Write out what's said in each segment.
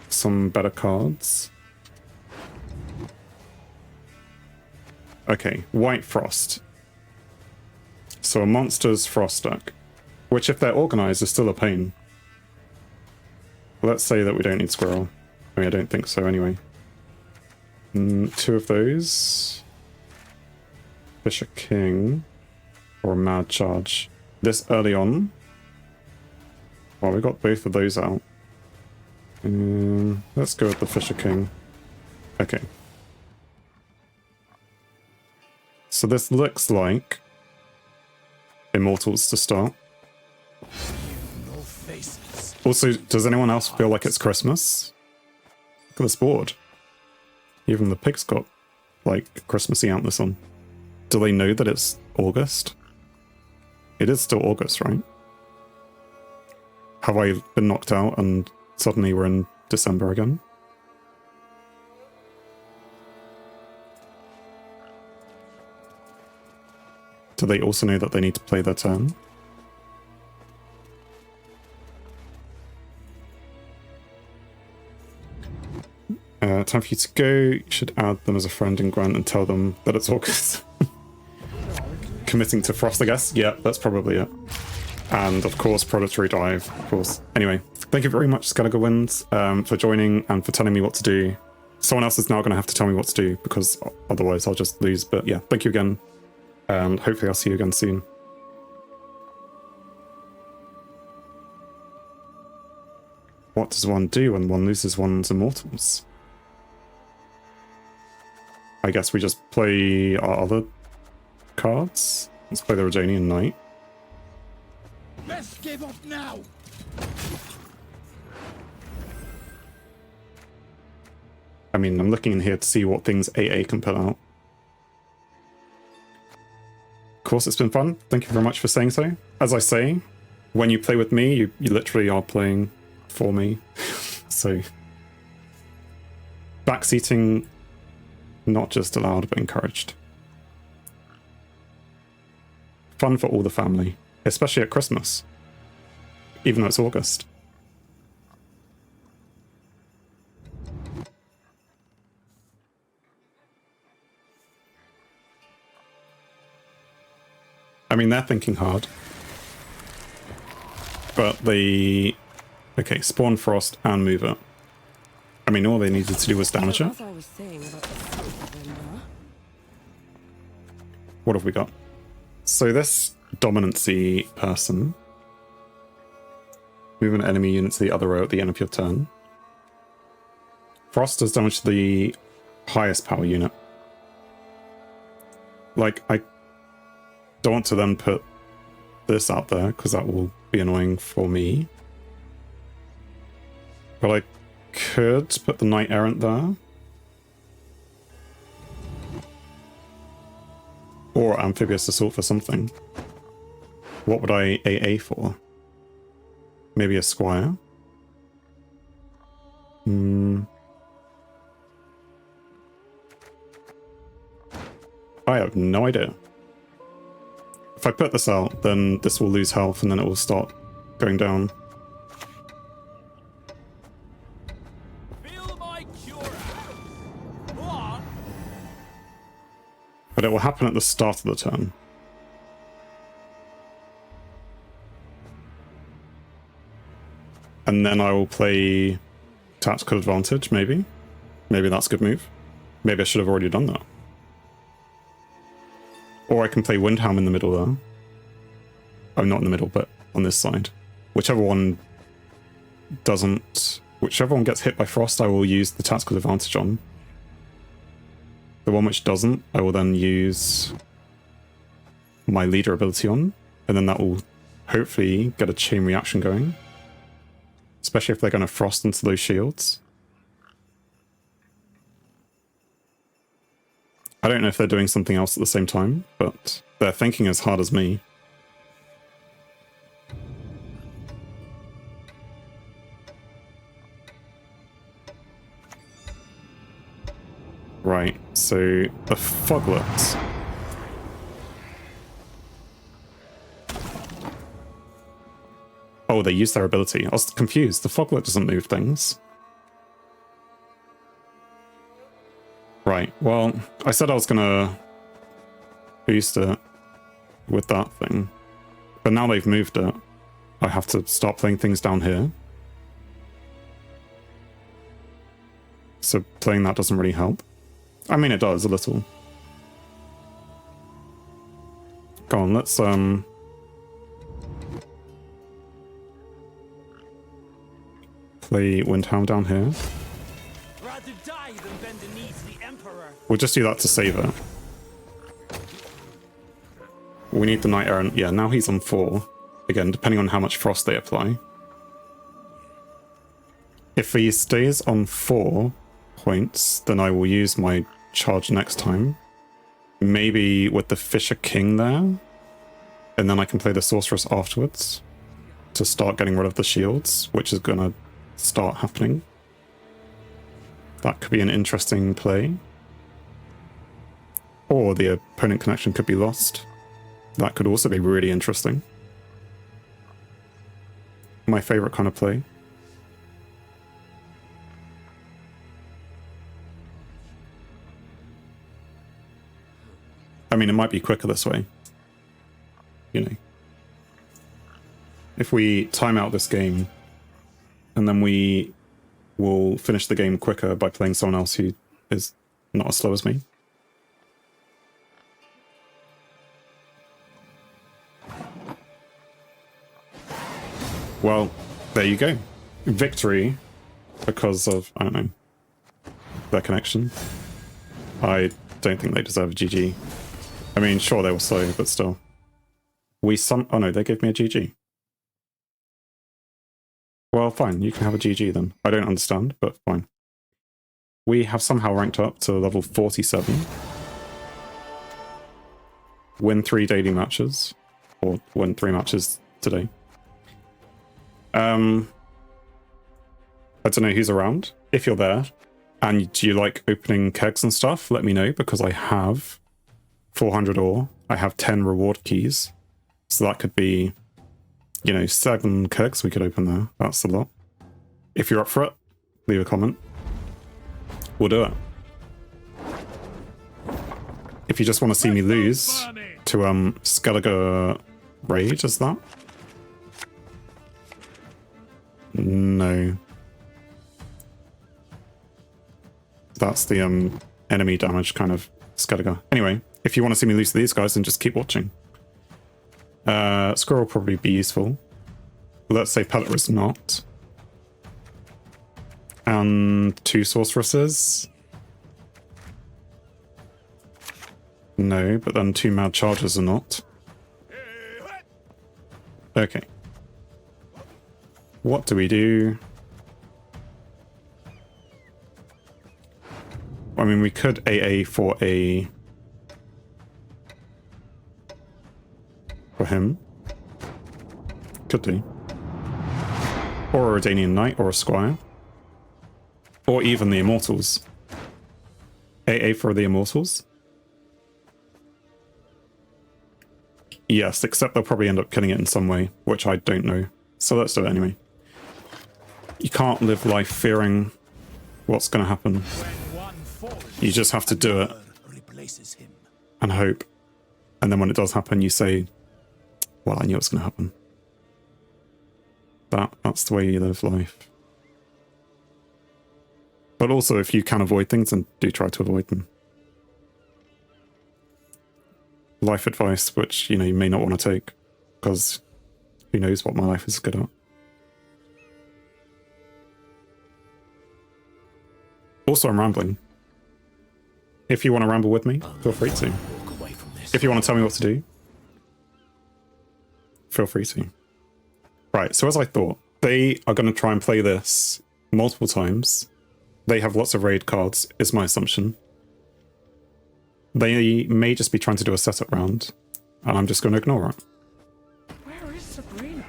some better cards. Okay, White Frost. So a monster's Frost deck, which if they're organized is still a pain. Let's say that we don't need Squirrel. I mean, I don't think so anyway. 2 of those. Fisher King. Or a Mad Charge. This early on. Well, we got both of those out. Let's go with the Fisher King. Okay. So this looks like Immortals to start. Also, does anyone else feel like it's Christmas? Look at this board. Even the pig's got, like, Christmassy antlers on. Do they know that it's August? It is still August, right? Have I been knocked out and suddenly we're in December again? Do they also know that they need to play their turn? Time for you to go. You should add them as a friend in Gwent and tell them that it's August. Committing to Frost, I guess. Yeah, that's probably it. And of course, Predatory Dive, of course. Anyway, thank you very much, Skellige Winds, for joining and for telling me what to do. Someone else is now going to have to tell me what to do because otherwise I'll just lose. But yeah, thank you again. And hopefully I'll see you again soon. What does one do when one loses one's Immortals? I guess we just play our other cards. Let's play the Rajanian Knight. Let's give up now. I mean, I'm looking in here to see what things AA can put out. Of course, it's been fun. Thank you very much for saying so. As I say, when you play with me, you literally are playing for me. So, backseating, not just allowed, but encouraged. Fun for all the family, especially at Christmas, even though it's August. I mean, they're thinking hard. But they... Okay, spawn Frost and move it. I mean, all they needed to do was damage it. What have we got? So this dominancy person... Move an enemy unit to the other row at the end of your turn. Frost does damage to the highest power unit. Like, I don't want to then put this out there, because that will be annoying for me. But I could put the Knight Errant there. Or Amphibious Assault for something. What would I AA for? Maybe a Squire? I have no idea. If I put this out, then this will lose health and then it will start going down. Feel my cure. Go on. But it will happen at the start of the turn. And then I will play Tactical Advantage, maybe. Maybe that's a good move. Maybe I should have already done that. Or I can play Windhelm in the middle there. Oh, not in the middle, but on this side. Whichever one doesn't... Whichever one gets hit by Frost, I will use the Tactical Advantage on. The one which doesn't, I will then use my leader ability on. And then that will hopefully get a chain reaction going. Especially if they're going to Frost into those shields. I don't know if they're doing something else at the same time, but they're thinking as hard as me. Right, so the Foglets. Oh, they used their ability. I was confused. The Foglet doesn't move things. Right, well, I said I was gonna boost it with that thing, but now they've moved it. I have to start playing things down here. So playing that doesn't really help. I mean, it does a little. Go on, let's play Windhound down here. Rather die than bend the knee to the Emperor. We'll just do that to save it. We need the Knight Errant. Yeah, now he's on 4. Again, depending on how much frost they apply. If he stays on 4 points, then I will use my charge next time. Maybe with the Fisher King there. And then I can play the Sorceress afterwards to start getting rid of the shields, which is gonna start happening. That could be an interesting play. Or the opponent connection could be lost. That could also be really interesting. My favorite kind of play. I mean, it might be quicker this way. You know. If we time out this game, and then we will finish the game quicker by playing someone else who is not as slow as me. Well, there you go. Victory because of, I don't know, their connection. I don't think they deserve a GG. I mean, sure, they were slow, but still. Oh no, they gave me a GG. Well, fine, you can have a GG then. I don't understand, but fine. We have somehow ranked up to level 47. Win 3 daily matches. Or win 3 matches today. I don't know who's around. If you're there, and do you like opening kegs and stuff, let me know, because I have 400 ore. I have 10 reward keys. So that could be, you know, 7 kegs we could open there. That's a lot. If you're up for it, leave a comment. We'll do it. If you just want to see me lose to Skellige Rage, is that? No. That's the enemy damage kind of Skellige. Anyway, if you want to see me lose to these guys, then just keep watching. Squirrel will probably be useful. Let's say Pellet is not. And 2 sorceresses. No, but then 2 mad chargers are not. Okay. What do we do? I mean, we could AA for him. Could do. Or a Redanian Knight, or a Squire. Or even the Immortals. AA for the Immortals? Yes, except they'll probably end up killing it in some way, which I don't know. So let's do it anyway. You can't live life fearing what's going to happen. You just have to do it and hope. And then when it does happen, you say, well, I knew it was going to happen. That's the way you live life. But also, if you can avoid things, then do try to avoid them. Life advice, which, you know, you may not want to take, because who knows what my life is good at. Also, I'm rambling. If you want to ramble with me, feel free to. If you want to tell me what to do, feel free to. Right, so as I thought, they are going to try and play this multiple times. They have lots of raid cards, is my assumption. They may just be trying to do a setup round, and I'm just going to ignore it. Where is Sabrina?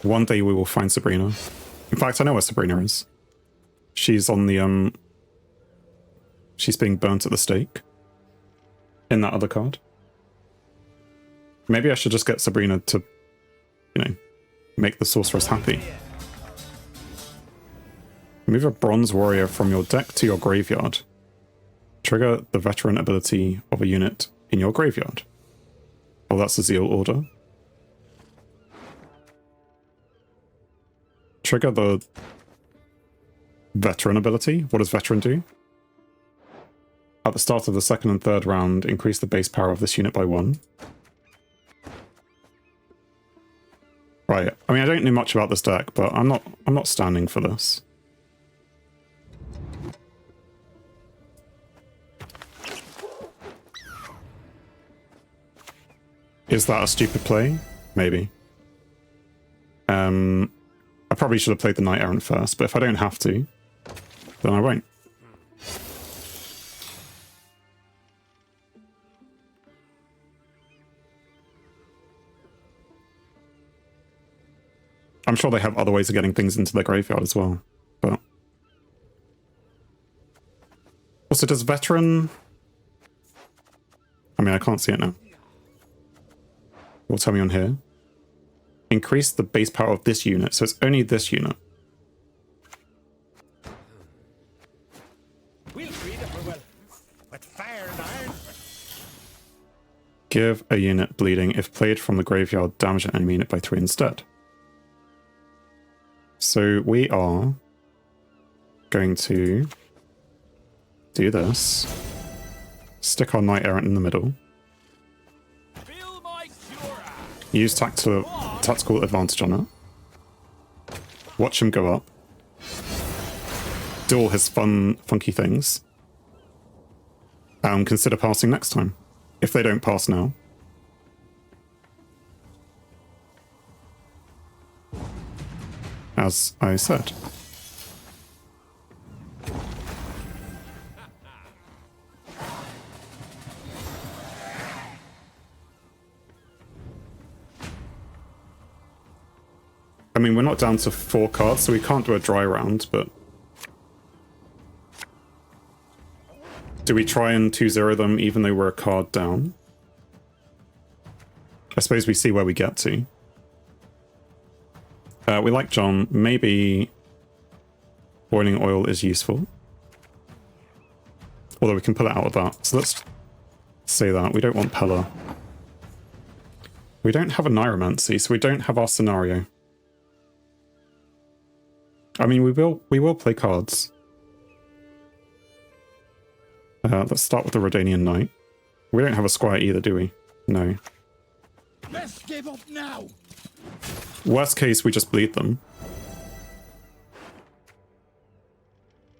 One day we will find Sabrina. In fact, I know where Sabrina is. She's on the, she's being burnt at the stake. In that other card. Maybe I should just get Sabrina to, you know, make the sorceress happy. Move a bronze warrior from your deck to your graveyard. Trigger the veteran ability of a unit in your graveyard. Oh, that's a zeal order. Trigger the veteran ability. What does veteran do? At the start of the second and third round, increase the base power of this unit by 1. Right. I mean, I don't know much about this deck, but I'm not standing for this. Is that a stupid play? Maybe. I probably should have played the Knight Errant first, but if I don't have to, then I won't. I'm sure they have other ways of getting things into their graveyard as well, but... Also, does veteran... I mean, I can't see it now. Will tell me on here. Increase the base power of this unit, so it's only this unit. We'll treat it well. With fire and iron. Give a unit bleeding. If played from the graveyard, damage an enemy unit by 3 instead. So we are going to do this. Stick our Knight Errant in the middle. Use tactical advantage on it. Watch him go up. Do all his funky things. Consider passing next time. If they don't pass now. As I said. I mean, we're not down to 4 cards, so we can't do a dry round, but... Do we try and 2-0 them even though we're a card down? I suppose we see where we get to. We like John. Maybe boiling oil is useful. Although we can pull it out of that. So let's say that. We don't want Pella. We don't have a Neuromancy, so we don't have our scenario. I mean, we will play cards. Let's start with the Redanian Knight. We don't have a Squire either, do we? No. Let's give up now. Worst case, we just bleed them.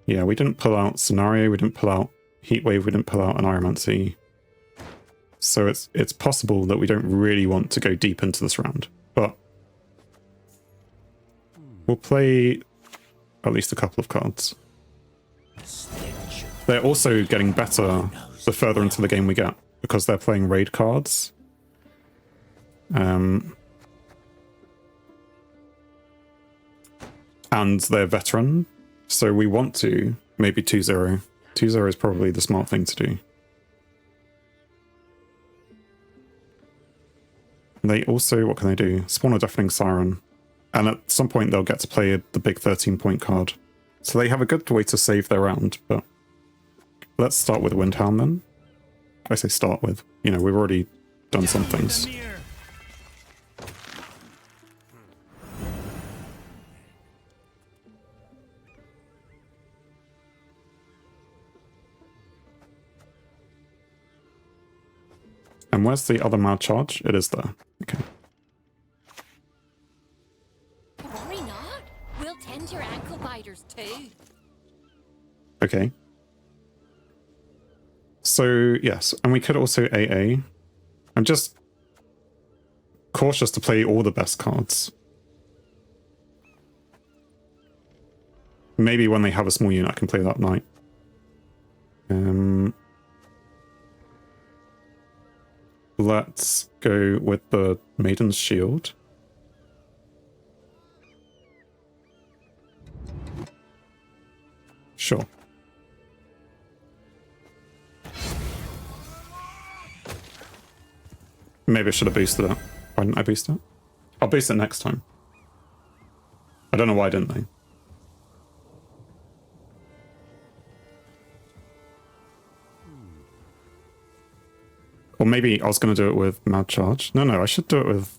Yeah, we didn't pull out Scenario, we didn't pull out Heatwave, we didn't pull out an Neuromancy. So it's possible that we don't really want to go deep into this round. But we'll play at least a couple of cards. They're also getting better the further into the game we get, because they're playing raid cards. And they're veteran, so we want to maybe 2-0. 2-0 is probably the smart thing to do. They also, what can they do? Spawn a Deafening Siren. And at some point they'll get to play the big 13-point card. So they have a good way to save their round, but... Let's start with Windhound then. I say start with. You know, we've already done some things. And where's the other Mad Charge? It is there. Okay. Worry not. We'll tend your ankle biters too. Okay. So, yes, and we could also AA. I'm just cautious to play all the best cards. Maybe when they have a small unit, I can play that Knight. Let's go with the Maiden's Shield. Sure. Maybe I should have boosted it. Why didn't I boost it? I'll boost it next time. I don't know why didn't I? Or maybe I was going to do it with Mad Charge. No, I should do it with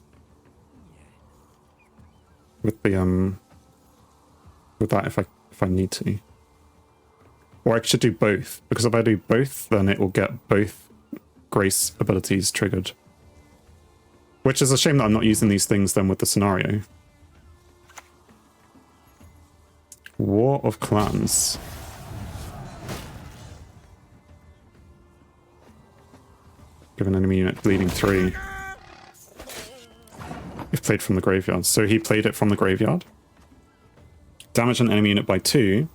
the with that if I need to. Or I should do both, because if I do both, then it will get both Grace abilities triggered. Which is a shame that I'm not using these things then with the scenario. War of Clans. Give an enemy unit bleeding 3. If played from the graveyard. So he played it from the graveyard. Damage an enemy unit by 2.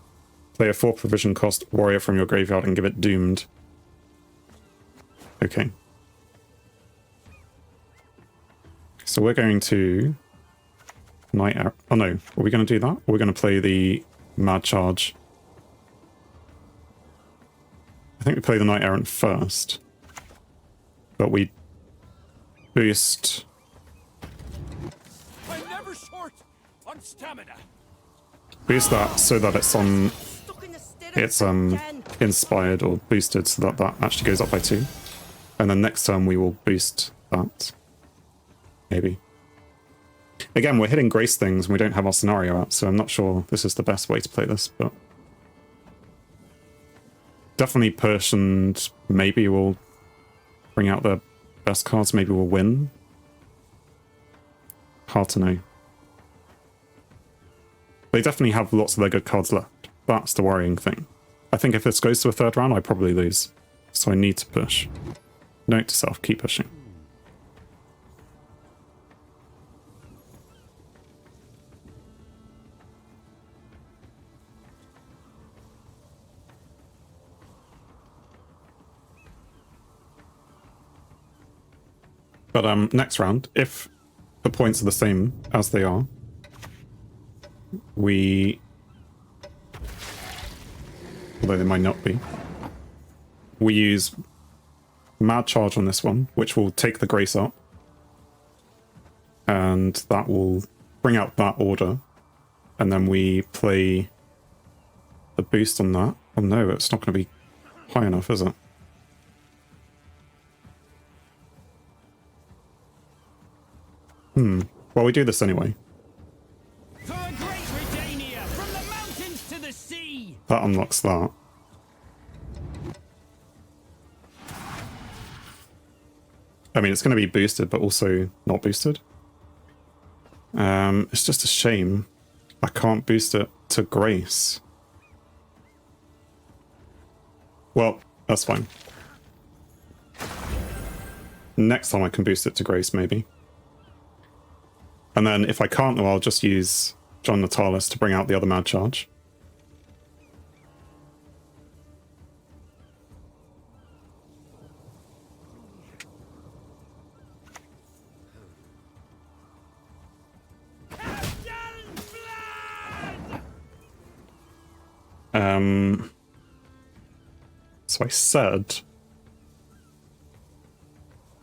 Play a 4 provision cost warrior from your graveyard and give it doomed. Okay. So we're going to Night Arrow. Oh no, are we going to do that? Or we're going to play the Mad Charge. I think we play the Knight Errant first. But we boost. I'm never short on stamina. Boost that so that it's inspired or boosted so that that actually goes up by 2. And then next turn we will boost that. Maybe. Again, we're hitting Grace things and we don't have our scenario out, so I'm not sure this is the best way to play this, but definitely push and maybe we'll bring out the best cards, maybe we'll win. Hard to know. They definitely have lots of their good cards left. That's the worrying thing. I think if this goes to a 3rd round, I probably lose. So I need to push. Note to self, keep pushing. But next round, if the points are the same as they are, we, although they might not be, we use Mad Charge on this one, which will take the Grace up, and that will bring out that order, and then we play the boost on that. Oh no, it's not going to be high enough, is it? Well, we do this anyway. For a great Redania, from the mountains to the sea. That unlocks that. I mean, it's going to be boosted, but also not boosted. It's just a shame I can't boost it to Grace. Well, that's fine. Next time I can boost it to Grace, maybe. And then if I can't, well, I'll just use John Natalis to bring out the other Mad Charge. So I said,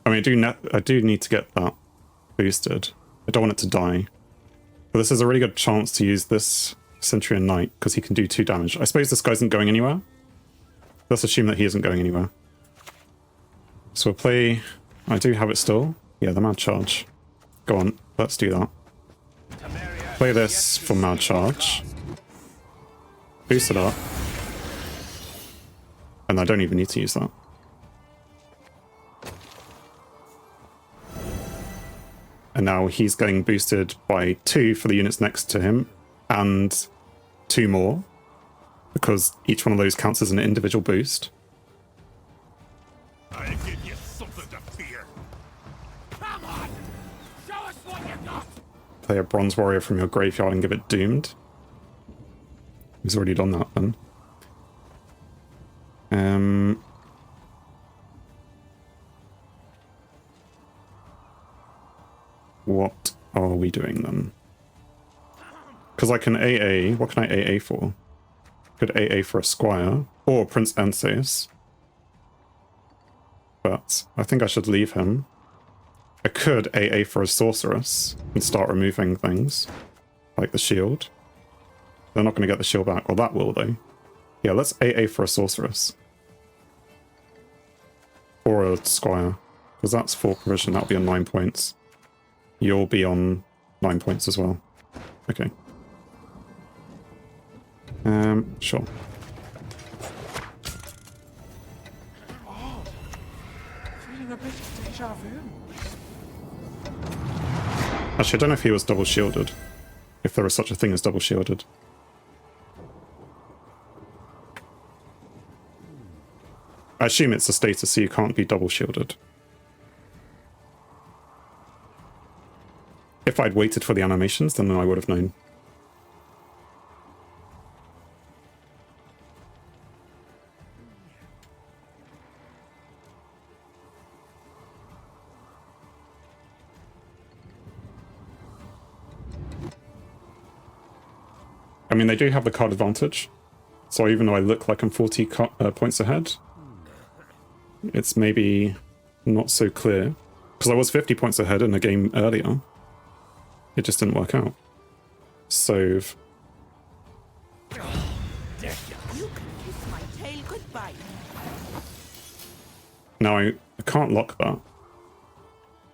I mean, I do need to get that boosted. I don't want it to die. But this is a really good chance to use this Centurion Knight, because he can do 2 damage. I suppose this guy isn't going anywhere. Let's assume that he isn't going anywhere. So we'll play... I do have it still. Yeah, the Mad Charge. Go on, let's do that. Play this for Mad Charge. Boost it up. And I don't even need to use that. And now he's getting boosted by 2 for the units next to him, and 2 more, because each one of those counts as an individual boost. I give you something to fear. Come on, show us what you got. Play a Bronze Warrior from your graveyard and give it doomed. He's already done that then. What are we doing then? Because I can AA. What can I AA for? Could AA for a Squire or Prince Enseus. But I think I should leave him. I could AA for a Sorceress and start removing things, like the shield. They're not going to get the shield back. Well, that will, though. Yeah, let's AA for a Sorceress. Or a Squire. Because that's 4 provision, that'll be on 9 points. You'll be on 9 points as well. Okay. Sure. Feeling a bit of deja vu. Actually, I don't know if he was double shielded. If there is such a thing as double shielded. I assume it's a status, so you can't be double shielded. If I'd waited for the animations, then I would have known. I mean, they do have the card advantage, so even though I look like I'm 40 points ahead, it's maybe not so clear. Because I was 50 points ahead in a game earlier. It just didn't work out. Save. You can kiss my tail goodbye. Now I can't lock that.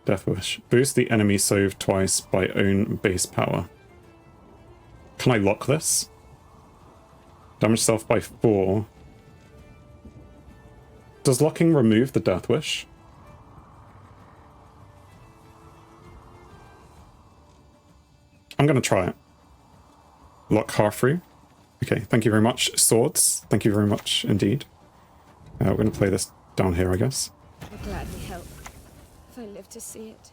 Death Wish. Boost the enemy save twice by own base power. Can I lock this? Damage self by 4. Does locking remove the Death Wish? I'm going to try it. Lock half through. Okay, thank you very much. Swords, thank you very much indeed. We're going to play this down here, I guess. I'll gladly help if I live to see it.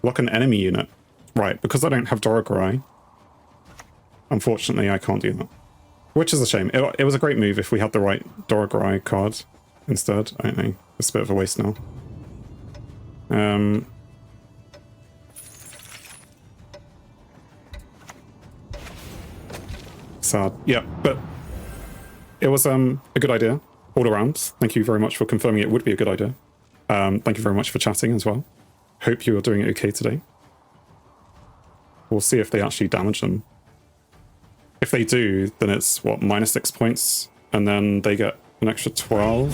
Lock an enemy unit. Right, because I don't have Dorogorai, unfortunately I can't do that. Which is a shame. It was a great move if we had the right Dorogorai card instead. I don't know. It's a bit of a waste now. Sad. Yeah, but it was a good idea all around. Thank you very much for confirming it would be a good idea. Thank you very much for chatting as well. Hope you are doing okay today. We'll see if they actually damage them. If they do, then it's, what, -6 points? And then they get an extra 12?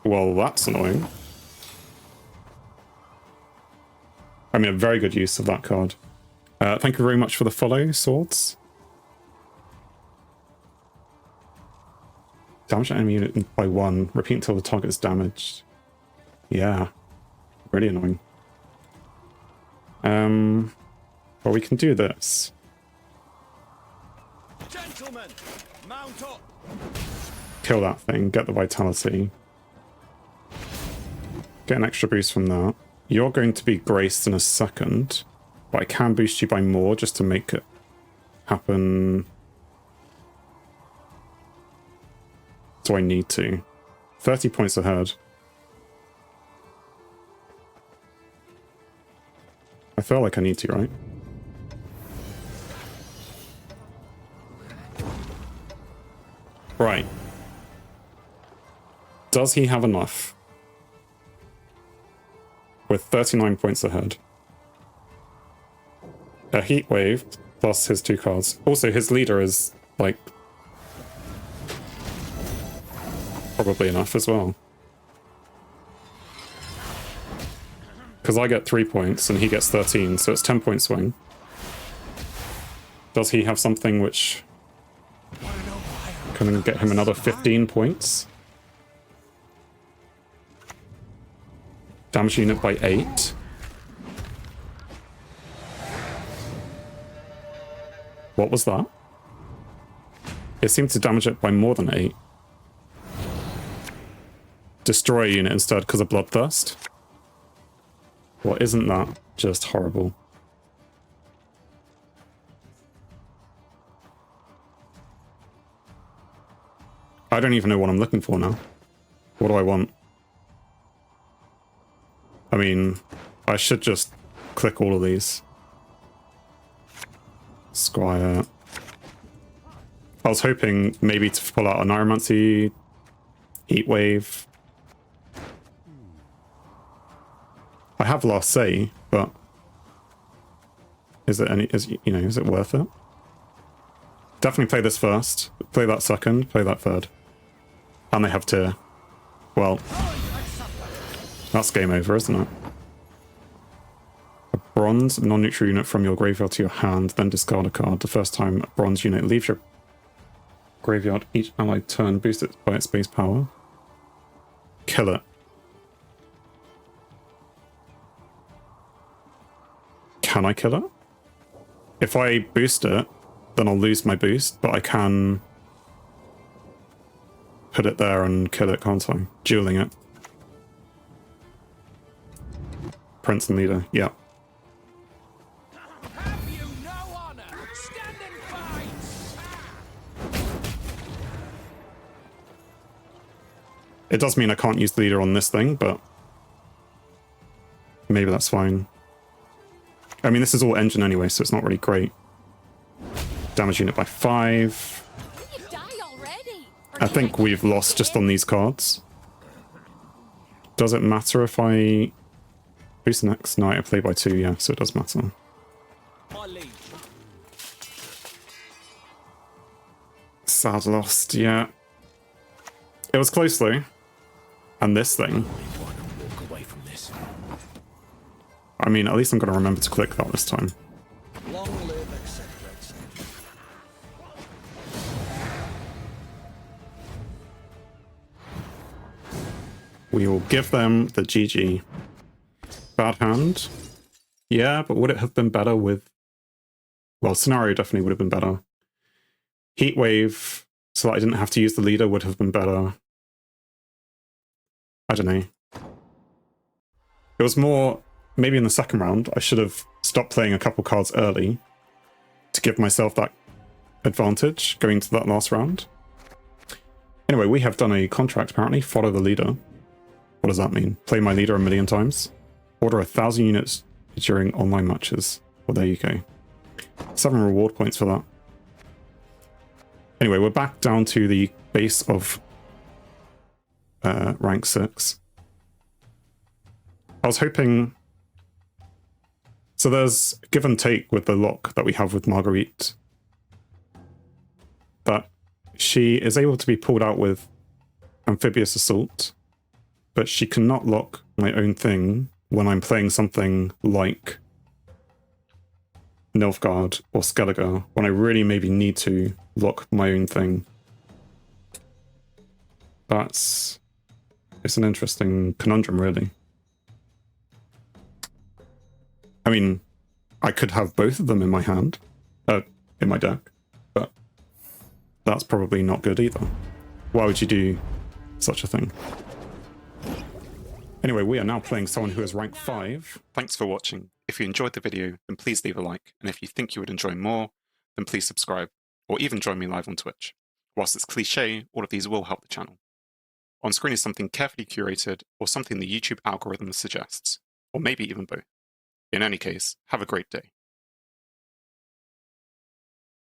Well, that's annoying. I mean, a very good use of that card. Thank you very much for the follow, Swords. Damage an enemy unit by 1. Repeat until the target is damaged. Yeah. Really annoying. Well, we can do this. Gentlemen, mount up. Kill that thing, get the vitality. Get an extra boost from that. You're going to be graced in a second, but I can boost you by more just to make it happen. Do I need to? 30 points ahead. I feel like I need to, right? Right. Does he have enough? With 39 points ahead. A heat wave plus his 2 cards. Also, his leader is, like, probably enough as well. Because I get 3 points and he gets 13, so it's 10-point swing. Does he have something which can get him another 15 points? Damage unit by 8. What was that? It seemed to damage it by more than 8. Destroy a unit instead because of Bloodthirst. Well, isn't that just horrible? I don't even know what I'm looking for now. What do I want? I mean, I should just click all of these. Squire. I was hoping maybe to pull out a Neuromancy, Heat Wave. I have Last Say, but is it any? Is it worth it? Definitely play this first. Play that second. Play that third. And they have tier. Well, that's game over, isn't it? A bronze non-neutral unit from your graveyard to your hand, then discard a card. The first time a bronze unit leaves your graveyard, each allied turn boosts it by its base power. Kill it. Can I kill it? If I boost it, then I'll lose my boost, but I can put it there and kill it, can't I? Dueling it. Prince and leader, yeah. Have you no honor? Stand and fight! It does mean I can't use the leader on this thing, but maybe that's fine. I mean, this is all engine anyway, so it's not really great. Damage unit by 5. You die already. I think we've lost just on these cards. Does it matter if I boost the next? No, I play by 2, yeah, so it does matter. My lead. Sad lost, yeah. It was close though. And this thing. Walk away from this. I mean, at least I'm going to remember to click that this time. Long live etc. etc. We will give them the GG. Bad hand. Yeah, but would it have been better with... Well, scenario definitely would have been better. Heat wave, so that I didn't have to use the leader, would have been better. I don't know. It was more... Maybe in the second round, I should have stopped playing a couple cards early to give myself that advantage going to that last round. Anyway, we have done a contract apparently. Follow the leader. What does that mean? Play my leader 1,000,000 times. Order 1,000 units during online matches. Well, there you go. 7 reward points for that. Anyway, we're back down to the base of rank 6. I was hoping... So there's give and take with the lock that we have with Marguerite. But she is able to be pulled out with Amphibious Assault, but she cannot lock my own thing when I'm playing something like Nilfgaard or Skellige, when I really maybe need to lock my own thing. It's an interesting conundrum, really. I mean, I could have both of them in my hand, in my deck, but that's probably not good either. Why would you do such a thing? Anyway, we are now playing someone who is rank 5. Thanks for watching. If you enjoyed the video, then please leave a like, and if you think you would enjoy more, then please subscribe, or even join me live on Twitch. Whilst it's cliche, all of these will help the channel. On screen is something carefully curated, or something the YouTube algorithm suggests, or maybe even both. In any case, have a great day.